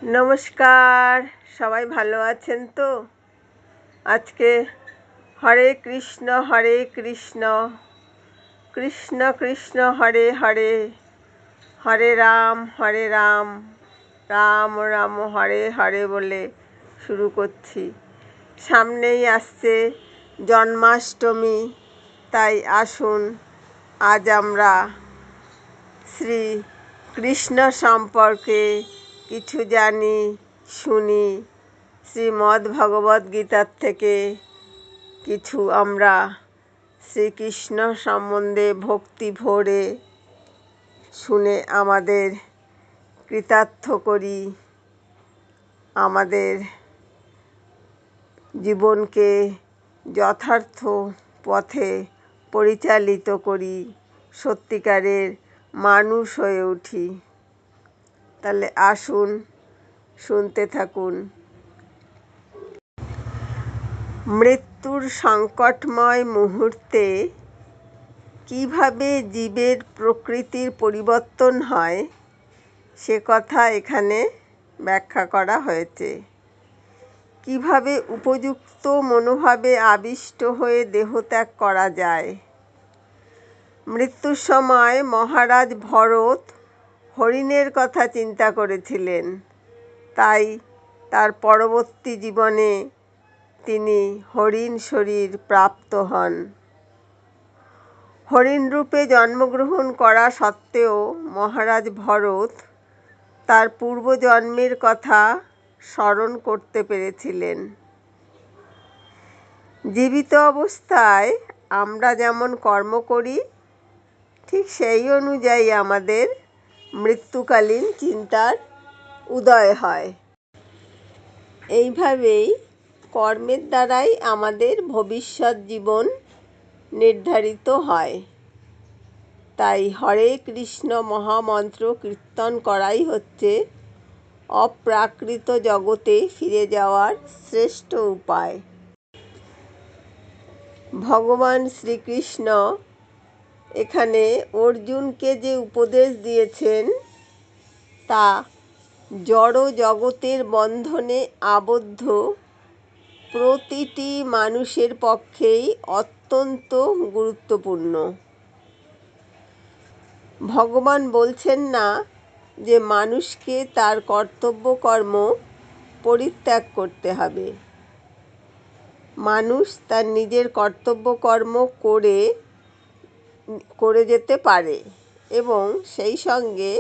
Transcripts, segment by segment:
নমস্কার, সবাই ভালো আছেন তো? আজকে হরে কৃষ্ণ কৃষ্ণ কৃষ্ণ হরে হরে, হরে রাম রাম রাম হরে হরে বলে শুরু করছি। সামনেই আসছে জন্মাষ্টমী, তাই আসুন আজ আমরা শ্রী কৃষ্ণ সম্পর্কে কিছু জানি, শুনি। শ্রীমদ্ ভগবদ্ গীতার থেকে কিছু আমরা শ্রীকৃষ্ণ সম্বন্ধে ভক্তি ভরে শুনে আমাদের কৃতার্থ করি, আমাদের জীবনকে যথার্থ পথে পরিচালিত করি, সত্যিকারের মানুষ হয়ে উঠি। তাহলে আসুন, শুনতে থাকুন। মৃত্যুর সংকটময় মুহূর্তে কিভাবে জীবের প্রকৃতির পরিবর্তন হয় সে কথা এখানে ব্যাখ্যা করা হয়েছে। কিভাবে উপযুক্ত মনোভাবে আবিষ্ট হয়ে দেহত্যাগ করা যায়। মৃত্যুর সময় মহারাজ ভরত হরিণের কথা চিন্তা করেছিলেন, তাই তার পরবর্তী জীবনে তিনি হরিণ শরীর প্রাপ্ত হন। হরিণ রূপে জন্মগ্রহণ করা সত্ত্বেও মহারাজ ভরত তার পূর্বজন্মের কথা স্মরণ করতে পেরেছিলেন। জীবিত অবস্থায় আমরা যেমন কর্ম করি, ঠিক সেই অনুযায়ী আমাদের মৃত্যুকালীন চিন্তার উদয় হয়। এইভাবেই কর্মের দ্বারাই আমাদের ভবিষ্যৎ জীবন নির্ধারিত হয়। তাই হরে কৃষ্ণ মহামন্ত্র কীর্তন করাই হচ্ছে অপ্রাকৃত জগতে ফিরে যাওয়ার শ্রেষ্ঠ উপায়। ভগবান শ্রীকৃষ্ণ এখানে অর্জুনকে যে উপদেশ দিয়েছেন তা জড় জগতের বন্ধনে আবদ্ধ প্রতিটি মানুষের পক্ষেই অত্যন্ত গুরুত্বপূর্ণ। ভগবান বলছেন না যে মানুষকে তার কর্তব্য কর্ম পরিত্যাগ করতে হবে। মানুষ তার নিজের কর্তব্য কর্ম করে যেতে পারে এবং সেই সঙ্গে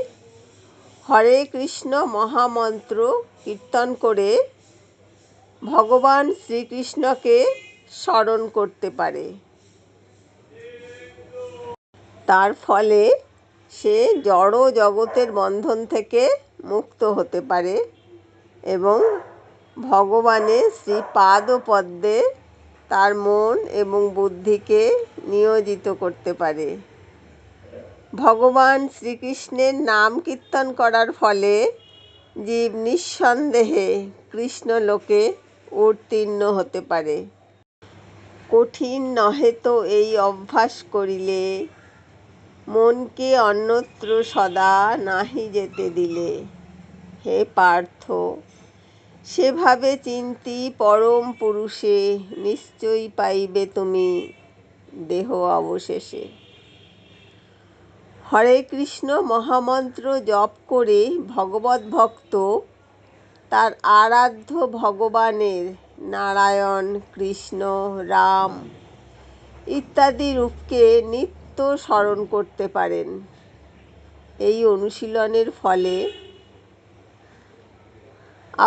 হরে কৃষ্ণ মহামন্ত্র কীর্তন করে ভগবান শ্রীকৃষ্ণকে স্মরণ করতে পারে। তার ফলে সে জড় জগতের বন্ধন থেকে মুক্ত হতে পারে এবং ভগবানের শ্রীপাদপদ্মে তার মন এবং বুদ্ধিকে নিয়োজিত করতে পারে। ভগবান শ্রীকৃষ্ণের নাম কীর্তন করার ফলে জীব নিঃসন্দেহে কৃষ্ণলোকে উত্তীর্ণ হতে পারে। কঠিন নহে তো এই অভ্যাস করিলে, মনকে অন্যত্র সদা নাহি যেতে দিলে। হে পার্থ, সেভাবে চিন্তি পরম পুরুষে, নিশ্চয়ই পাইবে তুমি দেহ অবশেষে। হরে কৃষ্ণ মহামন্ত্র জপ করে ভগবৎ ভক্ত তার আরাধ্য ভগবানের নারায়ণ, কৃষ্ণ, রাম ইত্যাদি রূপকে নিত্য স্মরণ করতে পারেন। এই অনুশীলনের ফলে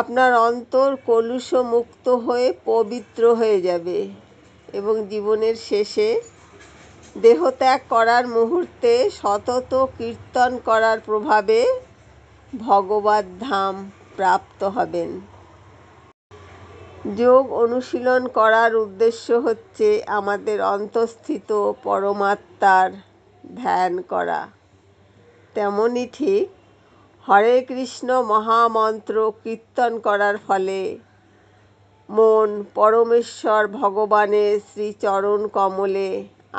আপনার অন্তর কলুষমুক্ত হয়ে পবিত্র হয়ে যাবে এবং জীবনের শেষে দেহত্যাগ করার মুহূর্তে সতত কীর্তন করার প্রভাবে ভগবৎ ধাম প্রাপ্ত হবেন। যোগ অনুশীলন করার উদ্দেশ্য হচ্ছে আমাদের অন্তঃস্থিত পরমাত্মার ধ্যান করা। তেমনই ঠিক হরে কৃষ্ণ মহামন্ত্র কীর্তন করার ফলে মন পরমেশ্বর ভগবানের শ্রীচরণ কমলে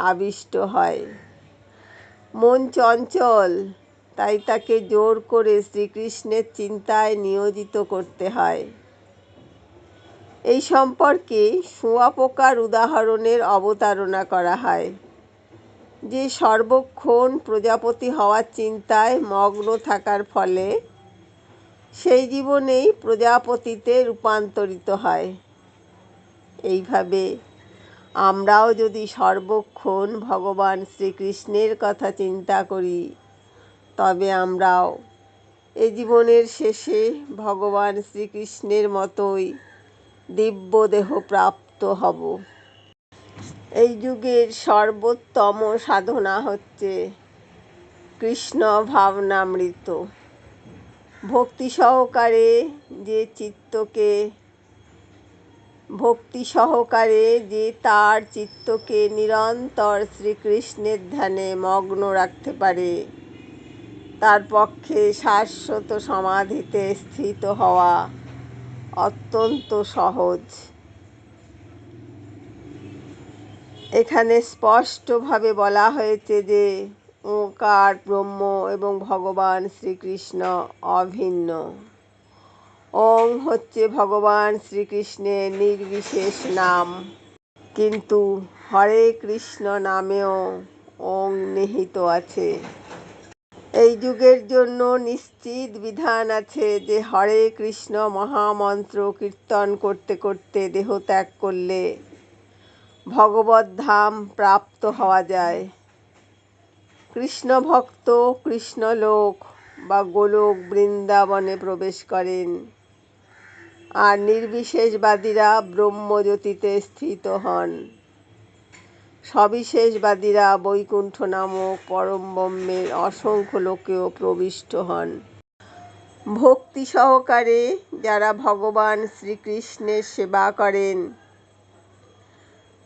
আবিষ্ট হয়। মন চঞ্চল তাই তাকে জোর করে শ্রীকৃষ্ণের চিন্তায় নিয়োজিত করতে হয়। এই সম্পর্কে শুঁয়াপোকার উদাহরণের অবতারণা করা হয়, যে সর্বক্ষণ প্রজাপতি হওয়ার চিন্তায় মগ্ন থাকার ফলে সেই জীবনেই প্রজাপতিতে রূপান্তরিত হয়। এইভাবে আমরাও যদি সর্বক্ষণ ভগবান শ্রীকৃষ্ণের কথা চিন্তা করি, তবে আমরাও এ জীবনের শেষে ভগবান শ্রীকৃষ্ণের মতোই দিব্য দেহ প্রাপ্ত হব। এই যুগের সর্বোত্তম সাধনা হচ্ছে কৃষ্ণ ভাবনামৃত। ভক্তি সহকারে যে তার চিত্তকে নিরন্তর শ্রীকৃষ্ণের ধ্যানে মগ্ন রাখতে পারে, তার পক্ষে শাশ্বত সমাধিতে স্থিত হওয়া অত্যন্ত সহজ। এখানে স্পষ্টভাবে বলা হয়েছে যে ওঙ্কার ব্রহ্ম এবং ভগবান শ্রীকৃষ্ণ অভিন্ন। ওং হচ্ছে ভগবান শ্রীকৃষ্ণের নির্বিশেষ নাম, কিন্তু হরে কৃষ্ণ নামেও ওং নিহিত আছে। এই যুগের জন্য নিশ্চিত বিধান আছে যে হরে কৃষ্ণ মহামন্ত্র কীর্তন করতে করতে দেহত্যাগ করলে ভগবত ধাম প্রাপ্ত হওয়া যায়। কৃষ্ণ ভক্ত কৃষ্ণলোক বা গোলক বৃন্দাবনে প্রবেশ করেন, আর নির্বিশেষবাদীরা ব্রহ্মজ্যোতিতে স্থিত হন। সবিশেষবাদীরা বৈকুণ্ঠ নামক পরম ব্রহ্মের অসংখ্য লোকেও প্রবিষ্ট হন। ভক্তি সহকারে যারা ভগবান শ্রীকৃষ্ণের সেবা করেন,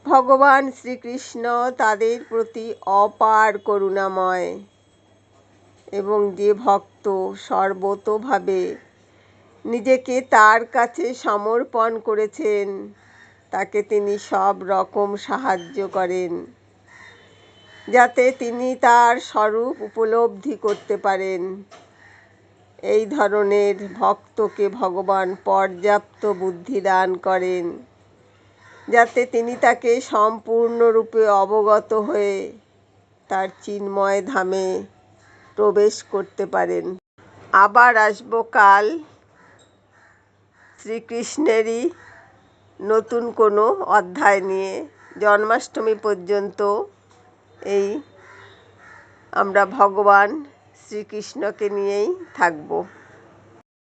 ভগবান শ্রীকৃষ্ণ তাদের প্রতি অপার করুণাময়, এবং যে ভক্ত সর্বতোভাবে নিজেকে তার কাছে সমর্পণ করেছেন, তাকে তিনি সব রকম সাহায্য করেন, যাতে তিনি তার স্বরূপ উপলব্ধি করতে পারেন। এই ধরনের ভক্তকে ভগবান পর্যাপ্ত বুদ্ধি দান করেন, যাতে তিনি তাকে সম্পূর্ণরূপে অবগত হয়ে তার চিন্ময় ধামে প্রবেশ করতে পারেন। আবার আসবো কাল শ্রীকৃষ্ণেরই নতুন কোনো অধ্যায় নিয়ে। জন্মাষ্টমী পর্যন্ত আমরা ভগবান শ্রীকৃষ্ণকে নিয়েই থাকবো।